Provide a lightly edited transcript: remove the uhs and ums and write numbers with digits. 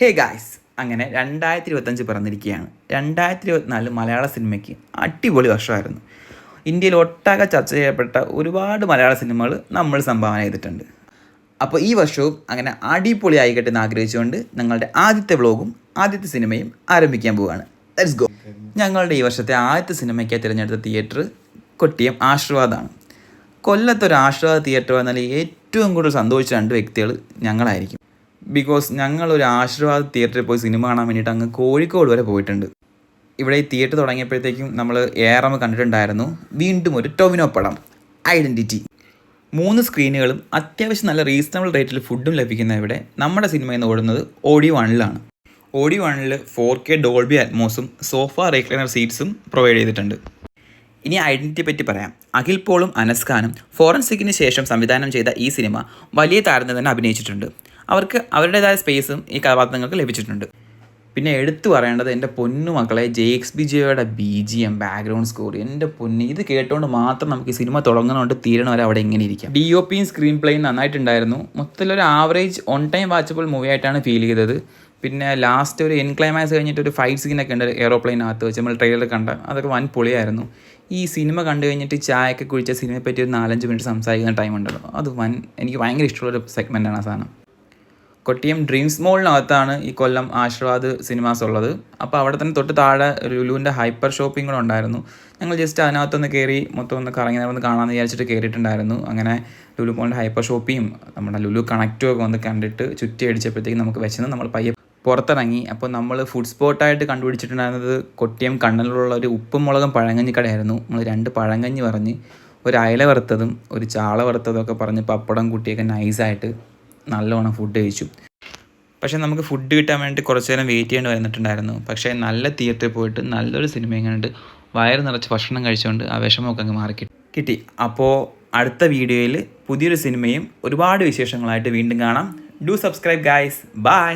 Hey guys, അങ്ങനെ 2025 പിറന്നിരിക്കുകയാണ്. 2024 മലയാള സിനിമയ്ക്ക് അടിപൊളി വർഷമായിരുന്നു. ഇന്ത്യയിൽ ഒട്ടാകെ ചർച്ച ചെയ്യപ്പെട്ട ഒരുപാട് മലയാള സിനിമകൾ നമ്മൾ സംഭാവന ചെയ്തിട്ടുണ്ട്. അപ്പോൾ ഈ വർഷവും അങ്ങനെ അടിപൊളി ആയിക്കട്ടെ എന്ന് ആഗ്രഹിച്ചുകൊണ്ട് ഞങ്ങളുടെ ആദ്യത്തെ വ്ളോഗും ആദ്യത്തെ സിനിമയും ആരംഭിക്കാൻ പോവുകയാണ്. Let's go. ഞങ്ങളുടെ ഈ വർഷത്തെ ആദ്യത്തെ സിനിമയ്ക്കായി തിരഞ്ഞെടുത്ത തിയേറ്റർ കൊട്ടിയം ആശീർവാദാണ്. കൊല്ലത്തൊരു ആശീർവാദ തിയേറ്റർ വന്നാൽ ഏറ്റവും കൂടുതൽ സന്തോഷിച്ച രണ്ട് വ്യക്തികൾ ഞങ്ങളായിരിക്കും. ബിക്കോസ് ഞങ്ങളൊരു ആശീർവാദ തിയേറ്ററിൽ പോയി സിനിമ കാണാൻ വേണ്ടിയിട്ട് അങ്ങ് കോഴിക്കോട് വരെ പോയിട്ടുണ്ട്. ഇവിടെ ഈ തിയേറ്റർ തുടങ്ങിയപ്പോഴത്തേക്കും നമ്മൾ ഏറം കണ്ടിട്ടുണ്ടായിരുന്നു. വീണ്ടും ഒരു ടൊവിനോ പടം ഐഡൻറ്റിറ്റി. 3 സ്ക്രീനുകളും അത്യാവശ്യം നല്ല റീസണബിൾ റേറ്റിൽ ഫുഡും ലഭിക്കുന്ന ഇവിടെ നമ്മുടെ സിനിമയിൽ നിന്ന് ഓടുന്നത് ഓഡിയോ 1-ലാണ്. ഓഡിയോ 1-ൽ 4K ഡോൾബി അറ്റ്മോസും സോഫ റെക്ലൈനർ സീറ്റ്സും പ്രൊവൈഡ് ചെയ്തിട്ടുണ്ട്. ഇനി ഐഡൻറ്റിറ്റിയെ പറ്റി പറയാം. അഖിൽ പോളും അനസ് ഖാനും ഫോറൻസിക്കിന് ശേഷം സംവിധാനം ചെയ്ത ഈ സിനിമ വലിയ താരങ്ങൾ തന്നെ അഭിനയിച്ചിട്ടുണ്ട്. അവർക്ക് അവരുടേതായ സ്പേസും ഈ കഥാപാത്രങ്ങൾക്ക് ലഭിച്ചിട്ടുണ്ട്. പിന്നെ എടുത്തു പറയേണ്ടത് എൻ്റെ പൊന്നു മക്കളെ JXBJയുടെ BGM ബാക്ക്ഗ്രൗണ്ട് സ്കോർ. എൻ്റെ പൊന്ന്, ഇത് കേട്ടുകൊണ്ട് മാത്രം നമുക്ക് ഈ സിനിമ തുടങ്ങുന്നതുകൊണ്ട് തീരണവരെ അവിടെ എങ്ങനെ ഇരിക്കാം. DOPയും സ്ക്രീൻ പ്ലേയും നന്നായിട്ടുണ്ടായിരുന്നു. മൊത്തത്തിലൊരു average on time watchable movie ആയിട്ടാണ് ഫീൽ ചെയ്തത്. പിന്നെ ലാസ്റ്റ് ഒരു ക്ലൈമാക്സ് കഴിഞ്ഞിട്ട് ഒരു ഫൈറ്റ് സീനൊക്കെ ഉണ്ട് എയറോപ്ലെയിനകത്ത് വെച്ച് നമ്മൾ ട്രെയിലർ കണ്ട, അതൊക്കെ വൻ പൊളിയായിരുന്നു. ഈ സിനിമ കണ്ടു കഴിഞ്ഞിട്ട് ചായയൊക്കെ കുഴിച്ച സിനിമയെ പറ്റി ഒരു 4-5 മിനിറ്റ് സംസാരിക്കുന്ന ടൈം ഉണ്ടല്ലോ, അത് എനിക്ക് ഭയങ്കര ഇഷ്ടമുള്ളൊരു സെഗ്മെൻറ്റാണ് ആ സാധനം. കൊട്ടിയം ഡ്രീംസ് മോളിനകത്താണ് ഈ കൊല്ലം ആശീർവാദ് സിനിമാസ് ഉള്ളത്. അപ്പോൾ അവിടെ തന്നെ തൊട്ട് താഴെ ലുലുവിൻ്റെ ഹൈപ്പർ ഷോപ്പിംഗ് കൂടെ ഉണ്ടായിരുന്നു. ഞങ്ങൾ ജസ്റ്റ് അതിനകത്തൊന്ന് കയറി മൊത്തം ഒന്ന് കറങ്ങി നടന്ന് കാണാമെന്ന് വിചാരിച്ചിട്ട് കയറിയിട്ടുണ്ടായിരുന്നു. അങ്ങനെ ലുലു മോളിൻ്റെ ഹൈപ്പർ ഷോപ്പിയും നമ്മുടെ ലുലു കണക്റ്റും ഒക്കെ ഒന്ന് കണ്ടിട്ട് ചുറ്റി അടിച്ചപ്പോഴത്തേക്കും നമുക്ക് വെച്ചെന്ന് നമ്മൾ പയ്യെ പുറത്തിറങ്ങി. അപ്പോൾ നമ്മൾ ഫുഡ് സ്പോട്ടായിട്ട് കണ്ടുപിടിച്ചിട്ടുണ്ടായിരുന്നത് കൊട്ടിയം കണ്ണനിലുള്ള ഒരു ഉപ്പും മുളകും പഴങ്കഞ്ഞി കടയായിരുന്നു. നമ്മൾ 2 പഴങ്കഞ്ഞി പറഞ്ഞ് ഒരു അയല വറുത്തതും ഒരു ചാള വറുത്തതും ഒക്കെ പറഞ്ഞ് പപ്പടം കൂട്ടിയൊക്കെ നൈസായിട്ട് നല്ലോണം ഫുഡ് കഴിച്ചു. പക്ഷേ നമുക്ക് ഫുഡ് കിട്ടാൻ വേണ്ടി കുറച്ച് നേരം വെയിറ്റ് ചെയ്യേണ്ടി വന്നിട്ടുണ്ടായിരുന്നു. പക്ഷേ നല്ല തിയേറ്ററിൽ പോയിട്ട് നല്ലൊരു സിനിമയും കണ്ട് വയറ് നിറച്ച് ഭക്ഷണം കഴിച്ചുകൊണ്ട് ആ വിഷമമൊക്കെ അങ്ങ് മാറി കിട്ടി. അപ്പോൾ അടുത്ത വീഡിയോയിൽ പുതിയൊരു സിനിമയും ഒരുപാട് വിശേഷങ്ങളായിട്ട് വീണ്ടും കാണാം. Do subscribe guys. ബൈ.